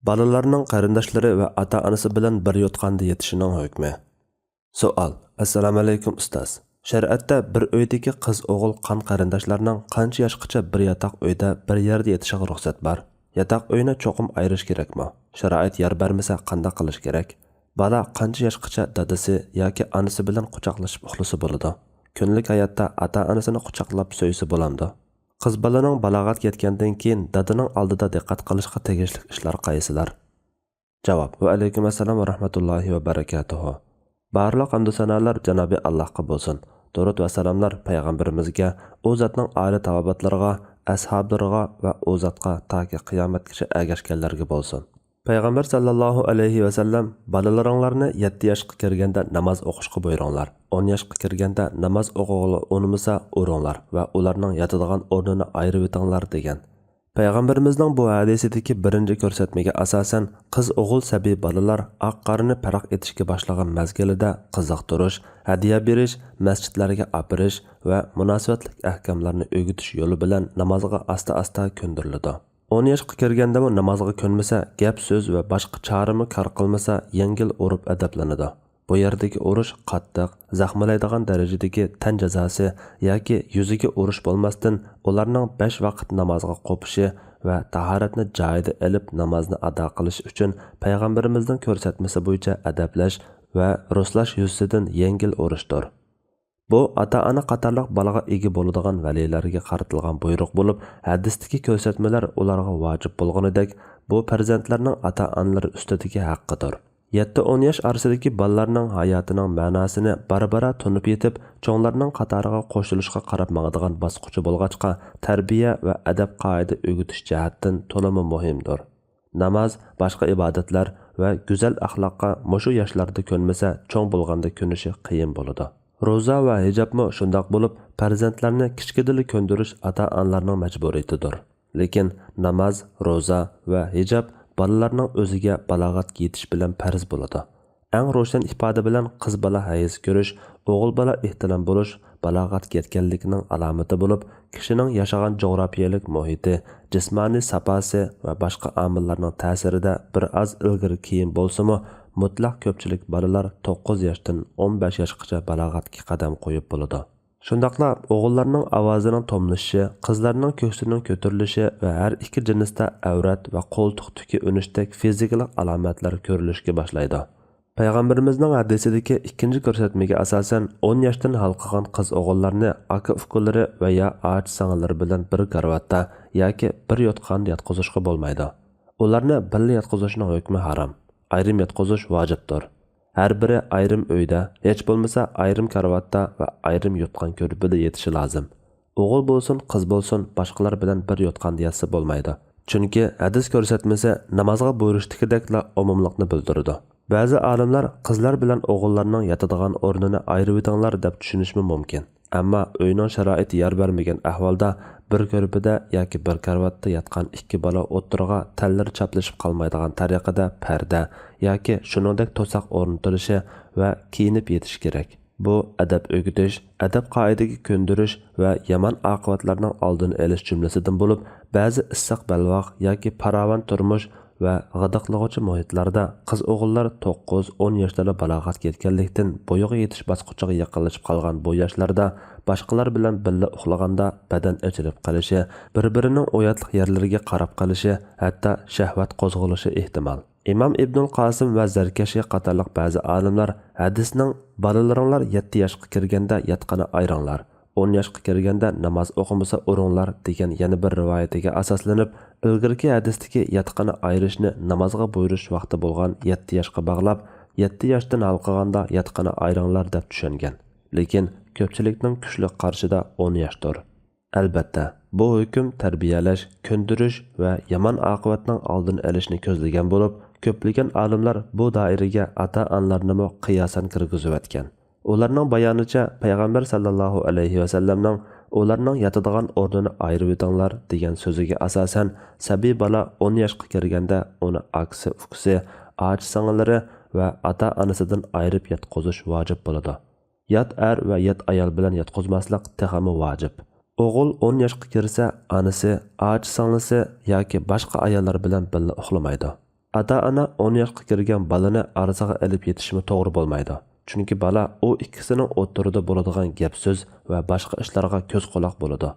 Balalarning qarindoshlari va ota-onasi bilan bir yotqanda yetishining hukmi. Savol: Assalomu alaykum ustoz. Shariatda bir uydagi qiz-o'g'il qon qarindoshlarning qancha yoshgacha bir yotoq uyda bir yerda yetishiga ruxsat bor? Yotoq uyini cho'qim ayirish kerakmi? Sharoit yer bermasa qanday qilish kerak? Bala qancha yoshgacha dadasi yoki onasi bilan quchoqlashib uxlasa bo'ladi? Kunlik hayotda ota-onasini quchoqlab so'ysa bo'lamdi? Qiz balaning balog'atga yetgandan keyin dadaning oldida diqqat qilishga tegishli ishlar qaysilar? Javob: Va alaykum assalom va rahmatullohi va barakatuh. Barliq hamd sanolar Janobi Allohga bo'lsin. Durud va salomlar payg'ambarimizga, u zotning oila tavobatlariga, ashablariga va u zotga toki qiyomatgacha ergashganlarga bo'lsin. Payg'ambar sallallohu alayhi va sallam balalaringlarni 7 yoshga kirganda namoz o'qishga buyuringlar. 10 yoshga kirganda namoz o'qig'ili unmasa uringlar va ularning yotadigan o'rnini ayirib etinglar degan. Payg'ambarimizning bu hadisidagi birinchi ko'rsatmaga asosan qiz-o'g'il sabiy bolalar oq-qorini farq etishga boshlagan mazgilida qiziqtirish, hadiya berish, masjidlarga opirish va munosabatli ahkamlarni o'rgatish yo'li bilan namozga asta-asta ko'ndiriladi. 10 yoshga kirganda namozga ko'nmasa, gap so'z va boshqa chorami kor qilmasa, yengil urib adablanadi. Bu yerdagi urush qattiq, zaxmalaydigan darajadagi tan jazosi yoki yuziga urush bo'lmasdan, ularning 5 vaqt namozga qo'pishi va tahoratni joyida olib namozni ado qilish uchun payg'ambarimizning ko'rsatmasi bo'yicha adablash va ruslash yuzasidan yengil urushdir. Bu ota-ona qatorliq balaga ega bo'ladigan valilarga qaratilgan buyruq bo'lib, hadisdagi ko'rsatmalar ularga vojib bo'lganidek, bu farzandlarning ota-onalari ustidagi haqqidir. 7-10 yosh orasidagi bolalarning hayotining ma'nosini barbara tunib yetib, cho'nglarning qatoriga qo'shilishga qarab mangadigan bosqichi bo'lg'achqa, tarbiya va adab qoida o'rgatish jihatdan to'limi muhimdir. Namoz, boshqa ibodatlar va go'zal axloqqa mushu yoshlarda ko'nmasa, cho'ng bo'lganda ko'nishi qiyin bo'ladi. Ro'za va hijobmi shundoq bo'lib, farzandlarni kichkidili ko'ndirish ota-onalarning majburiyatidir. Lekin namoz, ro'za va hijob bolalarning o'ziga balog'atga yetish bilan farz bo'ladi. Eng ro'shan ifoda bilan qiz bola hayz ko'rish, o'g'il bola ehtilom bo'lish balog'atga yetganlikning alomati bo'lib, kishining yashagan jo'grafiyalik muhiti, jismoniy saposi va boshqa omillarning ta'sirida bir oz ilgari keyin bo'lsa-mu, mutlaq ko'pchilik bolalar 9 yoshdan 15 yoshgacha balog'atga qadam qo'yib bo'ladi. Shundaqla o'g'illarning ovozining tomlishi, qizlarning ko'ksining ko'tarilishi va har ikki jinsda avrat va qo'ltiq tuki unishdek fizikalik alomatlar ko'rilishga boshlaydi. Payg'ambarimizning hadisidagi ikkinchi ko'rsatmaga asosan 10 yoshdan halqagan qiz-o'g'illarni aka-ukalari va ya och singillari bilan bir karvatda yoki bir yotqanda yotqizishga bo'lmaydi. Ularni birga yotqizishning hukmi harom. Ayrim yotqizish vojibdir. Har biri ayrim uyda, hech bo'lmasa ayrim karvatda va ayrim yotgan ko'rpida yetishi lozim. O'g'il bo'lsin, qiz bo'lsin, boshqalar bilan bir yotqanda yatsa bo'lmaydi. Chunki hadis ko'rsatmasi namozga buyurishdagidekla umumlikni bildiradi. Ba'zi olimlar qizlar bilan o'g'illarning yotadigan o'rnini ayirib etinglar deb tushunishmi mumkin. Ammo uyning sharoiti yer bermagan ahvolda bir ko'rpida yoki bir karvatda yotgan ikki bola o'tirg'a tallar chaplashib qolmaydigan tariqada parda yoki shuningdek to'saq o'rnatilishi va kiyinib yetish kerak. Bu adab o'rgatish, adab qoidaga ko'ndirish va yomon oqibatlarning oldini olish jumlasidan bo'lib, ba'zi issiq balvoq yoki paravan turmush va g'idiqlig'uvchi muhitlarda qiz-o'g'illar 9-10 yoshlarda balog'atga yetganlikdan bo'yiga yetish bosqichiga yaqinlashib qolgan bu yoshlarda boshqalar bilan birga uxlaganda badan ochilib qolishi, bir-birining oyatliq yerlariga qarab qolishi, hatto shahvat qo'zg'alishi ehtimol. Imom Ibnul Qosim va Zarkashi qatorliq ba'zi olimlar hadisning balalaringlar 7 yoshga kirganda yotqani ayringlar, 10 yoshga kirganda namoz o'qimasa uringlar degan yana bir rivoyatiga asoslanib, ilgirki hadisdagi yotqani ayirishni namozga buyurish vaqti bo'lgan 7 yoshga bog'lab, 7 yoshdan halqaganda yotqani ayringlar deb tushungan. Lekin ko'pchilikning kuchli qarshida 10 yoshdir. Albatta, bu hukm tarbiyalash, ko'ndirish va yomon oqibatning oldini olishni ko'zlagan bo'lib, ko'plagan olimlar bu doiraga ota-onalarni qiyosan kirgizib o'tgan. Ularning bayonicha payg'ambar sallallohu alayhi va sallamning ularning yotadigan o'rnini ayirib etinglar degan so'ziga asosan sabiy bola 10 yoshga kirganda uni aksi uksi, och singillari va ota-onasidan ayirib yotqizish vojib bo'ladi. Yot er va yot ayol bilan yotqizmaslik texami vojib. O'g'il 10 yoshga kirsa, onasi, och singlisi yoki boshqa ayollar bilan birga uxlamaydi. Ata-ana 10 yoshga kirgan balani arziga ilib yetishimi to'g'ri bo'lmaydi. Chunki bala u ikkisining o'ttirida bo'ladigan gap so'z va boshqa ishlarga ko'z quloq bo'ladi.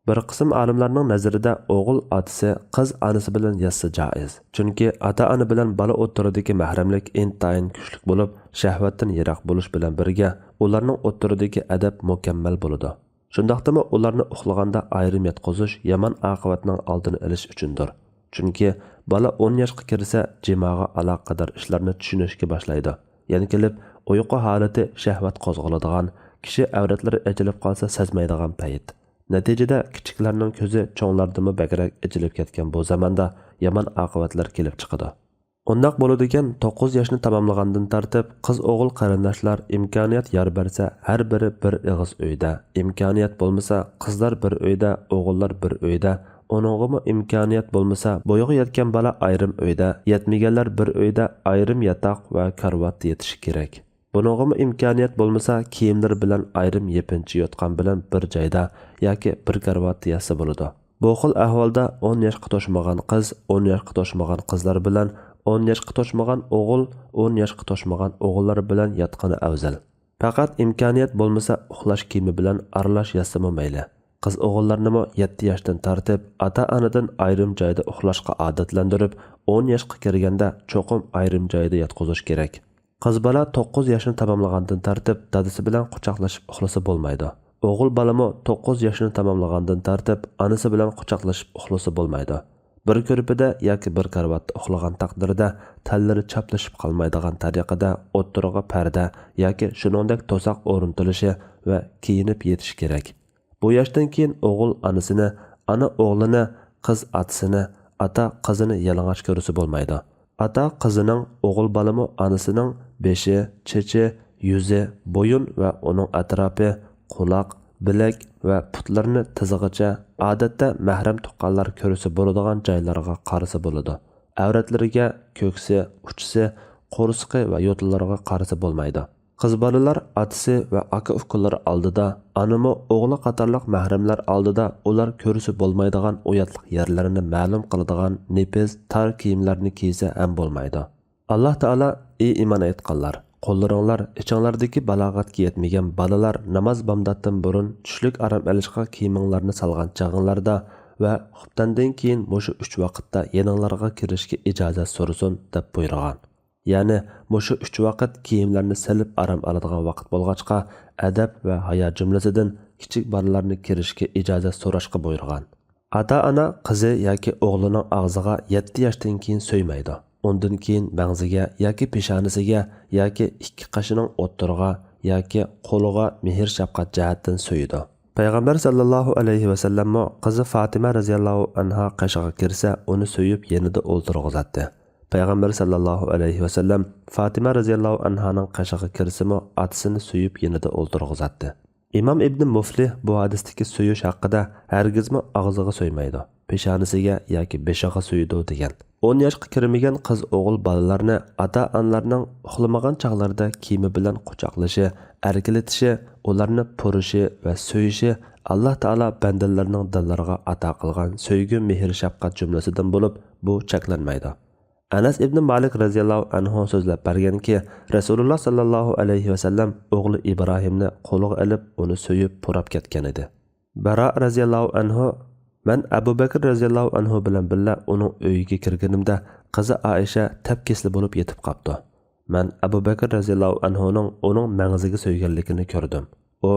Bir qism olimlarning nazarida o'g'il otasi, qiz onasi bilan yassa joiz. Chunki ata-ona bilan bala o'ttiridagi mahramlik intayin kuchli bo'lib, shahvatdan yiroq bo'lish bilan birga ularning o'ttiridagi adab mukammal bo'ladi. Shundaqdimi ularni uxlaganda ayrim yatqizish yomon oqibatning oldini olish uchundir. Chunki bola 10 yoshga kirsa, jimaga aloqador ishlarni tushunishga boshlaydi. Ya'ni kelib, uyqu holati shahvat qo'zg'aladigan, kishi avratlari ochilib qolsa sezmaydigan payt. Natijada kichiklarning ko'zi cho'nglardimi bakrak ochilib ketgan bu zamonda yomon oqibatlar kelib chiqadi. Undaq bo'ladigan 9 yoshni tamomlagandan tartib qiz o'g'il qarindoshlar imkoniyat yor bersa, har biri bir ig'iz uyda, imkoniyat bo'lmasa qizlar bir uyda, o'g'illar bir uyda, onog'imi imkoniyat bo'lmasa bo'yig'i yetgan bola ayrim uyda, yetmaganlar bir uyda ayrim yotoq va karvat yetishi kerak. Bunog'imi imkoniyat bo'lmasa kiyimlar bilan ayrim yepinchi yotgan bilan bir joyda yoki bir karvat yasa bo'ladi. Bu xil ahvolda 10 yoshga to'shmagan qiz, 10 yoshga to'shmagan qizlar bilan 10 yoshga to'shmagan o'g'il, 10 yoshga to'shmagan o'g'illar bilan yotgani afzal. Faqat imkoniyat bo'lmasa uxlash kiyimi bilan aralash yasimi mayli. Qiz o'g'illarni 7 yoshdan tartib ota-onadan ayrim joyda uxlashga odatlantirib, 10 yoshga kirganda cho'qim ayrim joyda yotqizish kerak. Qiz bola 9 yoshni tamomlagandan tartib dadasi bilan quchoqlashib uxlasa bo'lmaydi. O'g'il bolami 9 yoshni tamomlagandan tartib onasi bilan quchoqlashib uxlasa bo'lmaydi. Bir ko'rpida yoki bir karvatda uxlagan taqdirda tallari chaplashib qolmaydigan tariqada o'ttiriga parda yoki shuningdek to'saq o'rnatilishi va kiyinib yetish kerak. Bu yoshdan keyin o'g'il onasini, ona o'g'lini, qiz otasini, ota qizini yalang'och ko'rsa bo'lmaydi. Ota qizining, o'g'il bolami onasining beshi, chechi, yuzi, bo'yin va uning atrofi, quloq, bilak va putlarni tizig'icha odatda mahram tuqqanlar ko'rsa bo'ladigan joylarga qarasa bo'ladi. Avratlariga, ko'ksi, uchisi, qo'rsqi va yo'tillariga qarasa bo'lmaydi. Qiz bolalar otasi va aka-ukalari oldida, onami o'g'li qatorliq mahramlar oldida ular ko'rsa bo'lmaydigan uyatliq yerlarini ma'lum qiladigan nepiz, tar kiyimlarni kiysa ham bo'lmaydi. Alloh taolo: "Ey iymon etganlar, qo'llaringlar ichinglardagi balog'atga yetmagan bolalar namoz bomdatdan burun tushlik aram olishga kiyiminglarni solgan chog'inglarda va xuftandan keyin mushu 3 vaqtda yaninglarga kirishga ijozat so'rasin" deb buyurgan. Ya'ni mushu 3 vaqt kiyimlarni silib aram oladigan vaqt bo'lg'achqa adab va hayo jumlasidan kichik bolalarni kirishga ijozat so'rashga buyurgan. Ota-ona qizi yoki o'g'lining og'ziga 7 yoshdan keyin so'ymaydi. Ondan keyin mag'ziga yoki peshonasiga yoki ikki qashining o'ttiriga yoki qo'liga mehr shafqat jihatdan so'yidi. Payg'ambar sallallohu alayhi va sallam qizi Fatima radhiyallohu anha qashiga kirsa, uni so'yib yanida o'ltirg'izatdi. Payg'ambar sallallohu alayhi va sallam Fatima radhiyallohu anhaning qashiga kirsimi, otasini so'yib yanida o'ltirg'izatdi. Imom Ibn Muflih bu hadisdagi so'yish haqida hargizmi og'ziga so'ymaydi, peshonasiga yoki beshiga so'yidi degan. 10 yoshga kirmagan qiz o'g'il bolalarni ota-onalarning uxlamagan chog'larida kiyimi bilan quchoqlashi, erkalatishi, ularni purishi va so'yishi Alloh taolo bandalarining dillariga ato qilgan so'ygi, mehr, shafqat jumlasidan bo'lib, bu cheklanmaydi. Anas ibn Malik radhiyallohu anhu so'zlab berganki, Rasululloh sallallohu alayhi va sallam o'g'li Ibrohimni qo'liga olib, uni so'yib purab ketgan edi. Bara radhiyallohu anhu: "Men Abu Bakr radhiyallohu anhu bilan birga uning uyiga kirganimda, qizi Aisha tapkesli bo'lib yetib qopti. Men Abu Bakr radhiyallohu anhuning uning mag'ziga so'yganligini ko'rdim. U: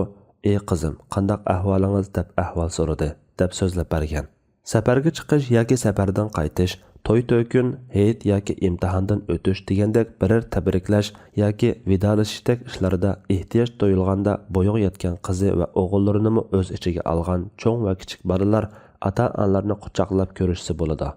'Ey qizim, qanday ahvolingiz?' deb ahvol so'radi" deb so'zlab bergan. Safarga chiqish yoki safardan qaytish, to'y-to'kun, hayit yoki imtihondan o'tish degandek biror tabriklash yoki vidolashishdek ishlarda ehtiyoj to'yilganda bo'yig' yetgan qizi va o'g'illarini o'z ichiga olgan cho'ng va kichik bolalar ota-onalarni quchoqlab ko'rishsa bo'ladi.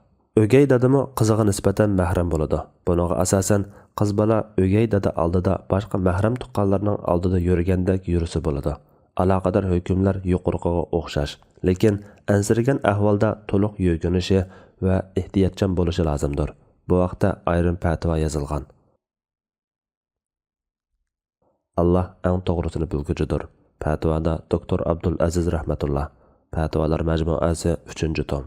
O'gay dadami qiziga nisbatan mahram bo'ladi. Bunoga asosan qiz bola o'gay dada oldida boshqa mahram tuqqanlarning oldida yurgandek yursa bo'ladi. Aloqador hukmlar yuqoriga o'xshash, lekin ansirgan ahvolda to'liq yurginishi va ehtiyotchan bo'lishi lozimdir. Bu vaqtda ayrim fatvo yozilgan. Alloh eng to'g'risini bilguchidir. Fatvoda Doktor Abdul Aziz rahmatulloh. Fatvolar majmuasi 3-tom.